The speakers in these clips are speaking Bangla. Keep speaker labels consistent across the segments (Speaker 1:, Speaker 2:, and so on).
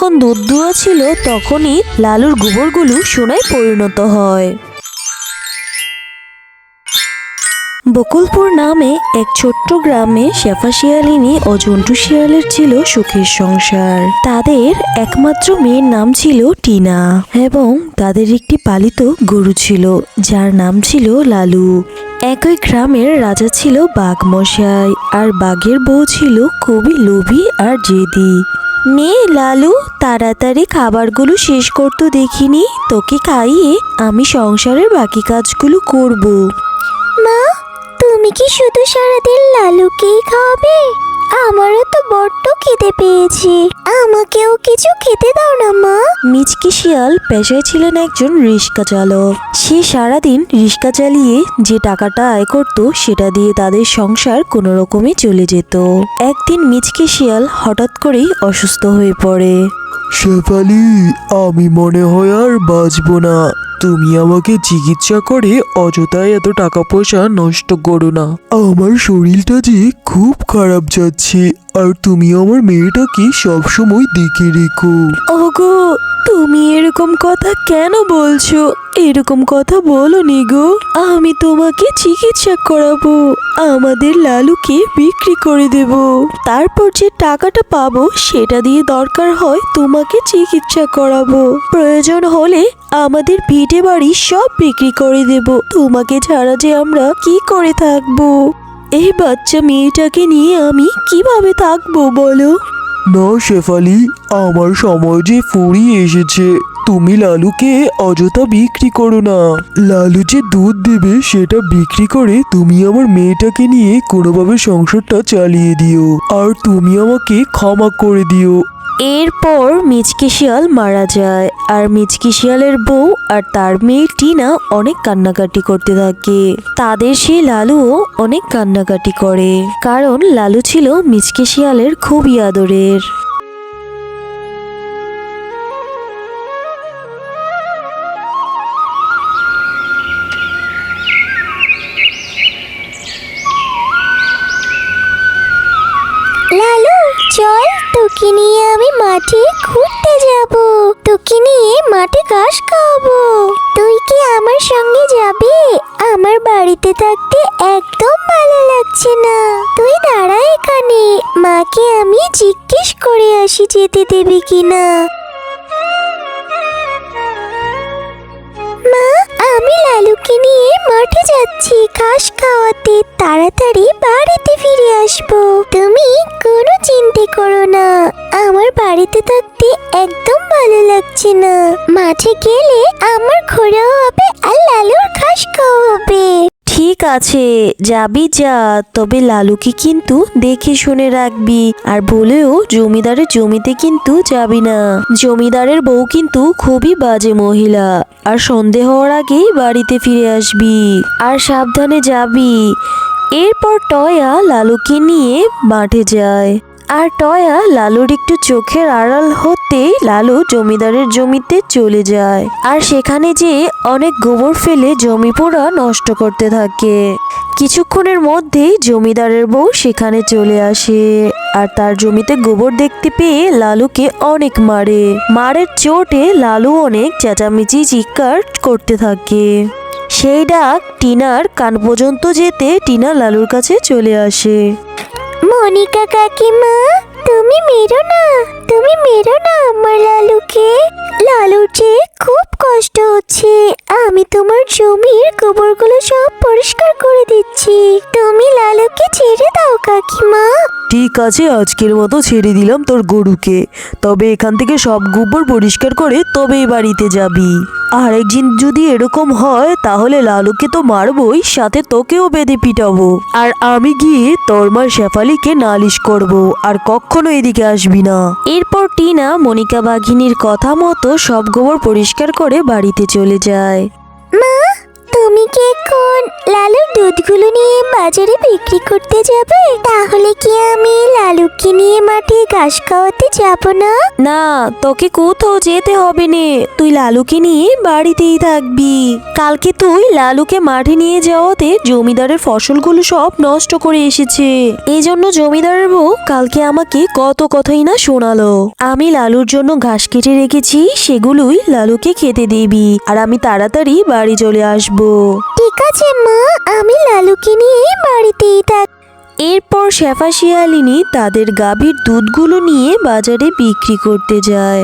Speaker 1: যখন দুধ দুয়া ছিল তখনই লালুর গোবরগুলো সোনায় পরিণত হয়। বকুলপুর নামে এক ছোট্ট গ্রামে শেফা শিয়ালিনী ও জন্টু শিয়ালের ছিল সুখের সংসার। তাদের একমাত্র মেয়ের নাম ছিল টিনা এবং তাদের একটি পালিত গরু ছিল যার নাম ছিল লালু। একই গ্রামের রাজা ছিল বাঘ মশাই, আর বাঘের বউ ছিল খুবই লোভী আর জেদি। নে লালু, তাড়াতাড়ি খাবারগুলো শেষ করতে দেখিনি, তোকে খাইয়ে আমি সংসারের বাকি কাজগুলো করব।
Speaker 2: মা, তুমি কি শুধু সারাদিন লালুকেই খাওয়াবে? আমারও তো বড্ড খিদে পেয়েছে, আমাকেও কিছু খেতে দাও না মা।
Speaker 1: মিচকি শিয়াল পেশায় ছিলেন একজন রিক্সা চালক। সে সারাদিন রিক্সা চালিয়ে যে টাকাটা আয় করত সেটা দিয়ে তাদের সংসার কোনো রকমে চলে যেত। একদিন মিচকি শিয়াল হঠাৎ করেই অসুস্থ হয়ে পড়ে।
Speaker 3: শেফালি, আমি মনে হয় আর বাঁচবো না। তুমি আমাকে চিকিৎসা করে অযথায় এত টাকা পয়সা নষ্ট করো না। আমার শরীরটা যে খুব খারাপ যাচ্ছে, আর তুমি আমার মেয়েটাকে সবসময় দেখে রেখো।
Speaker 1: ওগো, তুমি এরকম কথা কেন বলছো? এরকম কথা বলোনি গো। আমি তোমাকে চিকিৎসা করাবো, আমাদের লালুকে বিক্রি করে দেব, তারপর যে টাকাটা পাবো সেটা দিয়ে দরকার হয় তোমাকে চিকিৎসা করাবো। প্রয়োজন হলে আমাদের ভিটে বাড়ি সব বিক্রি করে দেব, তোমাকে ছাড়া যে আমরা কি করে থাকবো? এই বাচ্চা মেয়েটাকে নিয়ে আমি কিভাবে থাকবো বলো?
Speaker 3: না শেফালি, আমার সময় যে ফুরিয়ে এসেছে। তুমি লালুকে অযথা বিক্রি করো না। লালু যে দুধ দেবে সেটা বিক্রি করে তুমি আমার মেয়েটাকে নিয়ে কোনোভাবে সংসারটা চালিয়ে দিও, আর তুমি আমাকে ক্ষমা করে দিও।
Speaker 1: এরপর মিচকি শিয়াল মারা যায়, আর মিচকি শিয়ালের বউ আর তার মেয়ে টিনা অনেক কান্নাকাটি করতে থাকে। তাদের সেই লালুও অনেক কান্নাকাটি করে, কারণ লালু ছিল মিচকি শিয়ালের খুবই আদরের।
Speaker 2: লালু, চল, তোকে নিয়ে আমি মাঠে ঘুরতে যাব। তোকে নিয়ে মাঠে ঘাস খাওয়াবো। তুই কি আমার সঙ্গে যাবি? আমার বাড়িতে থাকতে একদম ভালো লাগছে না। তুই দাঁড়া এখানে, মাকে আমি জিজ্ঞেস করে আসি যেতে দেবে কিনা। মা, আমি লালুকে নিয়ে মাঠে যাচ্ছি ঘাস খাওয়াতে, তাড়াতাড়ি বাড়িতে ফিরে আসবো। তুমি কোনো চিন্তা করো না, আমার বাড়িতে থাকতে একদম ভালো লাগছে না। মাঠে গেলে আমার ঘোরাও হবে আর লালুর ঘাস খাওয়া হবে।
Speaker 1: ঠিক আছে, যাবি যা, তবে লালুকে কিন্তু দেখে শুনে রাখবি, আর বলেও জমিদারের জমিতে কিন্তু যাবি না। জমিদারের বউ কিন্তু খুবই বাজে মহিলা, আর সন্ধে হওয়ার আগেই বাড়িতে ফিরে আসবি, আর সাবধানে যাবি। এরপর টয়া লালুকে নিয়ে মাঠে যায়, আর টয়া লালুর একটু চোখের আড়াল হতেই লালু জমিদারের জমিতে চলে যায়, আর সেখানে যে অনেক গোবর ফেলে জমি পুরা নষ্ট করতে থাকে। কিছুক্ষণের মধ্যেই জমিদারের বউ সেখানে চলে আসে, আর তার জমিতে গোবর দেখতে পেয়ে লালুকে অনেক মারে। মারের চোটে লালু অনেক চেঁচামেচি চিৎকার করতে থাকে। সেই ডাক টিনার কান পর্যন্ত যেতে টিনা লালুর কাছে চলে আসে।
Speaker 2: মনিকা কাকিমা, তুমি মেরো না, তুমি মেরো না আমার লালুকে। লালুর যে খুব কষ্ট হচ্ছে, আমি তোমার জমির গোবরগুলো সব পরিষ্কার করে দিচ্ছি, তুমি লালুকে ছেড়ে দাও কাকিমা।
Speaker 1: ঠিক আছে, আজকের মতো ছেড়ে দিলাম তোর গরুকে, তবে এখান থেকে সব গোবর পরিষ্কার করে তবেই বাড়িতে যাবি। আর একদিন যদি এরকম হয় তাহলে লালুকে তো মারবই, সাথে তোকেও বেঁধে পিটাবো, আর আমি গিয়ে তোর মা শেফালিকে নালিশ করব, আর কখনো এদিকে আসবি না। এরপর টিনা মনিকা বাঘিনীর কথা মতো সব গোবর পরিষ্কার করে বাড়িতে চলে যায়।
Speaker 2: মা, তুমি কি এখন লালুর দুধগুলো নিয়ে বাজারে বিক্রি করতে যাবে? তাহলে কি আমি লালুকে নিয়ে মাঠে ঘাস খাওয়াতে যাব না?
Speaker 1: না, তোকে কোথাও যেতে হবে নে, তুই লালুকে নিয়ে বাড়িতেই থাকবি। কালকে তুই লালুকে মাঠে নিয়ে যাওয়াতে জমিদারের ফসলগুলো সব নষ্ট করে এসেছে। এই জন্য জমিদারের বউ কালকে আমাকে কত কথাই না শোনালো। আমি লালুর জন্য ঘাস কেটে রেখেছি, সেগুলোই লালুকে খেতে দিবি, আর আমি তাড়াতাড়ি বাড়ি চলে আসবো।
Speaker 2: ঠিক আছে মা, আমি লালুকে নিয়ে বাড়িতেই থাক।
Speaker 1: এরপর শেফা শিয়ালিনী তাদের গাভীর দুধগুলো নিয়ে বাজারে বিক্রি করতে যায়।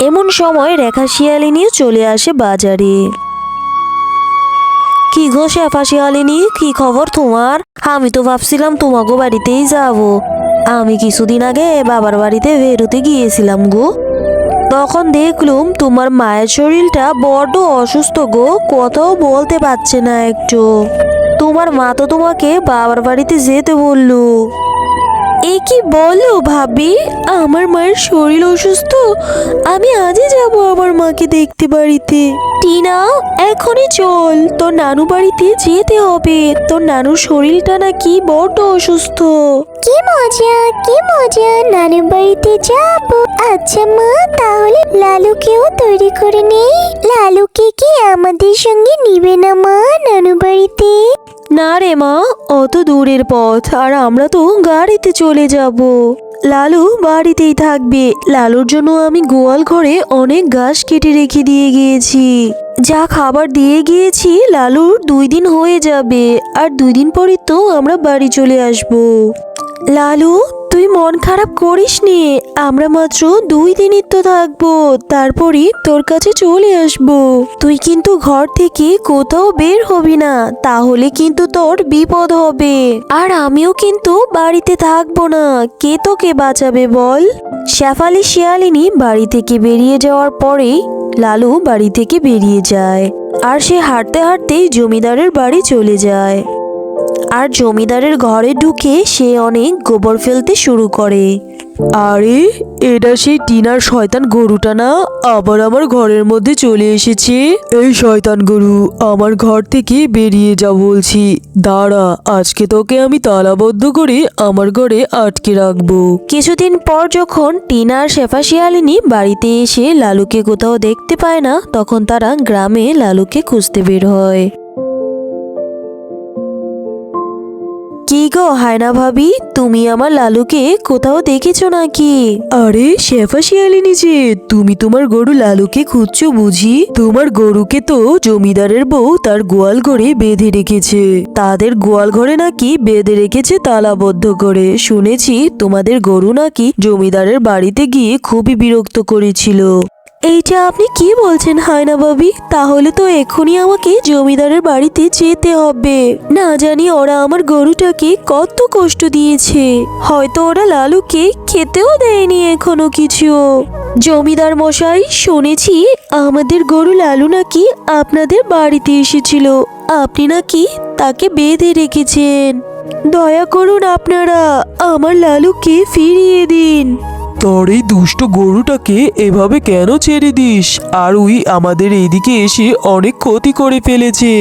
Speaker 1: এমন সময় রেখা শিয়ালিনীও চলে আসে বাজারে। কি গো শেফা শিয়ালিনী, কি খবর তোমার? আমি তো ভাবছিলাম তোমাগো বাড়িতেই যাব। আমি কিছুদিন আগে বাবার বাড়িতে বেরোতে গিয়েছিলাম গো। তখন দেখলুম তোমার মায়ের শরীরটা বড্ড অসুস্থ গো, কথাও বলতে পারছে না একটু। তোমার মা তো তোমাকে বাবার বাড়িতে যেতে বললো। এ কি বলো ভাবি, আমার মায়ের শরীর অসুস্থ? আমি আজই যাব আমার মাকে দেখতে বাড়িতে। টিনা, এখনই চল, তোর নানু বাড়িতে যেতে হবে। তোর নানুর শরীরটা নাকি বড্ড অসুস্থ।
Speaker 2: কি মজা, কি মজা, নানু বাড়িতে যাব। আচ্ছা মা, তাহলে লালুকেও তৈরি করে নেই। লালুকে কি আমাদের সঙ্গে নিবে না মা নানু বাড়িতে?
Speaker 1: না রে মা, অত দূরের পথ, আর আমরা তো গাড়িতে চলে যাব। লালু বাড়িতেই থাকবে। লালুর জন্য আমি গোয়াল ঘরে অনেক ঘাস কেটে রেখে দিয়ে গিয়েছি। যা খাবার দিয়ে গিয়েছি লালুর 2 দিন হয়ে যাবে, আর 2 দিন পরই তো আমরা বাড়ি চলে আসব। লালু, তুই মন খারাপ করিস নি, আমরা মাত্র 2 দিনই তো থাকবো, তারপরই তোর কাছে চলে আসবো। তুই কিন্তু ঘর থেকে কোথাও বের হবি না, তাহলে কিন্তু তোর বিপদ হবে। আর আমিও কিন্তু বাড়িতে থাকবো না, কে তোকে বাঁচাবে বল? শেফালি শিয়ালিনী বাড়ি থেকে বেরিয়ে যাওয়ার পরেই লালু বাড়ি থেকে বেরিয়ে যায়, আর সে হাঁটতে হাঁটতেই জমিদারের বাড়ি চলে যায়। আর জমিদারের ঘরে ঢুকে সে অনেক গোবর ফেলতে শুরু করে।
Speaker 3: আরে, এটা সেই টিনার শয়তান গরুটা না, আবার আমার ঘরের মধ্যে চলে এসেছে। এই শয়তান গরু, আমার ঘর থেকে বেরিয়ে যা বলছি। দাঁড়া, আজকে তোকে আমি তালাবদ্ধ করে আমার ঘরে আটকে রাখবো।
Speaker 1: কিছুদিন পর যখন টিনা আর শেফা শিয়ালিনী বাড়িতে এসে লালুকে কোথাও দেখতে পায় না, তখন তারা গ্রামে লালুকে খুঁজতে বের হয়। কি গো হায়না ভাবি, তুমি আমার লালুকে কোথাও দেখেছো নাকি?
Speaker 3: আরে শেফা শিয়ালিনী যে, তুমি তোমার গরু লালুকে খুঁজছো বুঝি? তোমার গরুকে তো জমিদারের বউ তার গোয়াল ঘরে বেঁধে রেখেছে। তাদের গোয়াল ঘরে নাকি বেঁধে রেখেছে তালাবদ্ধ করে। শুনেছি তোমাদের গরু নাকি জমিদারের বাড়িতে গিয়ে খুবই বিরক্ত করেছিল।
Speaker 1: এইটা আপনি কি বলছেন হায়না ভাবি? তাহলে তো এখনই আমাকে জমিদারের বাড়িতে যেতে হবে। না জানি ওরা আমার গরুটাকে কত কষ্ট দিয়েছে। হয়তো ওরা লালুকে খেতেও দেয়নি এখনো কিছু। জমিদার মশাই, শুনেছি আমাদের গরু লালু নাকি আপনাদের বাড়িতে এসেছিল। আপনি নাকি তাকে বেঁধে রেখেছেন। দয়া করুন আপনারা, আমার লালুকে ফিরিয়ে দিন।
Speaker 3: তোর এই দুষ্ট গরুটাকে এভাবে কেন ছেড়ে দিস? আর ওই আমাদের এইদিকে এসে অনেক ক্ষতি করে ফেলেছে।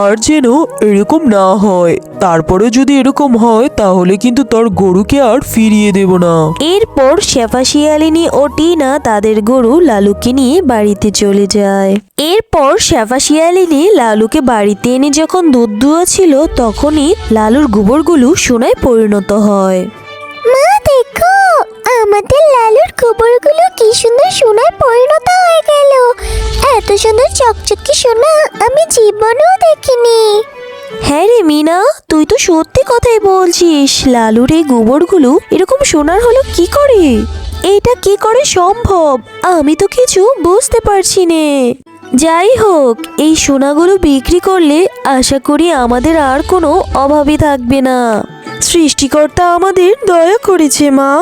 Speaker 3: আর যেন এরকম না হয়, তারপরে যদি এরকম হয় তাহলে কিন্তু তোর গরুকে আর ফিরিয়ে দেব না।
Speaker 1: এরপর শেফা শিয়ালিনী ও টিনা তাদের গরু লালুকে নিয়ে বাড়িতে চলে যায়। এরপর শেফা শিয়ালিনী লালুকে বাড়িতে এনে যখন দুধ দুয়াচ্ছিল, তখনই লালুর গোবরগুলো সোনায় পরিণত হয়।
Speaker 2: মা দেখো, আমাদের লালুর গোবরগুলো কি সুন্দর সোনায় পরিণত হয়ে গেল। এত সুন্দর চকচকে সোনা আমি জীবনেও দেখিনি।
Speaker 1: হ্যাঁ রে মিনা, তুই তো সত্যি কথাই বলছিস। লালুর এই গোবরগুলো এরকম সোনার হলো কি করে? এইটা কি করে সম্ভব? আমি তো কিছু বুঝতে পারছি নে। যাই হোক, এই সোনাগুলো বিক্রি করলে আশা করি আমাদের আর কোনো অভাবই থাকবে না। সৃষ্টিকর্তা আমাদের দয়া করেছে মা।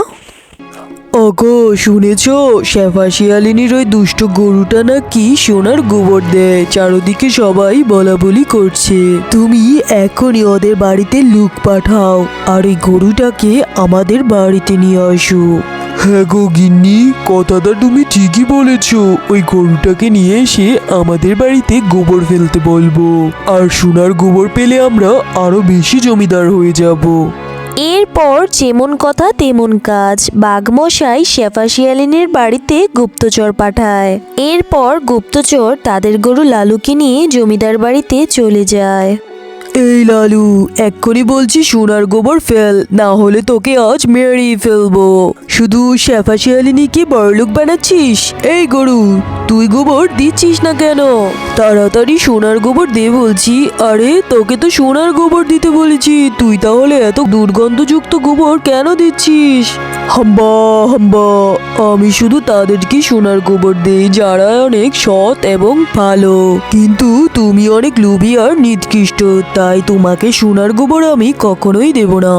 Speaker 3: ওগো, শুনেছ? শেফা শিয়ালিনীর ওই দুষ্ট গরুটা নাকি সোনার গোবর দেয়। চারদিকে সবাই বলা বলি করছে। তুমি এখনই ওদের বাড়িতে লোক পাঠাও আর এই গরুটাকে আমাদের বাড়িতে নিয়ে আসো। হ্যাঁ গো গিন্নি, কথাটা তুমি ঠিকই বলেছ। ওই গরুটাকে নিয়ে এসে আমাদের বাড়িতে গোবর ফেলতে বলবো, আর সোনার গোবর পেলে আমরা আরো বেশি জমিদার হয়ে যাব।
Speaker 1: এরপর যেমন কথা তেমন কাজ, বাঘমশাই শেফা শিয়ালিনীর বাড়িতে গুপ্তচর পাঠায়। এরপর গুপ্তচর তাদের গরু লালুকে নিয়ে জমিদার বাড়িতে চলে যায়।
Speaker 3: এই লালু, এক্ষুনি বলছি সোনার গোবর ফেল, না হলে তোকে আজ মেরেই ফেলবো। শুধু শেফা শিয়ালিনীকে বড়লোক বানাচ্ছিস? এই গরু, তুই গোবর দিচ্ছিস না কেন? তাড়াতাড়ি সোনার গোবর দে বলছি। আরে তোকে তো সোনার গোবর দিতে বলেছি, তুই তাহলে এত দুর্গন্ধযুক্ত গোবর কেন দিচ্ছিস? হাম্বা হাম্বা, আমি শুধু তাদেরকে সোনার গোবর দেই যারা অনেক সৎ এবং ভালো, কিন্তু তুমি অনেক লোভী আর নিকৃষ্ট, তাই তোমাকে সোনার গোবর আমি কখনোই দেব না।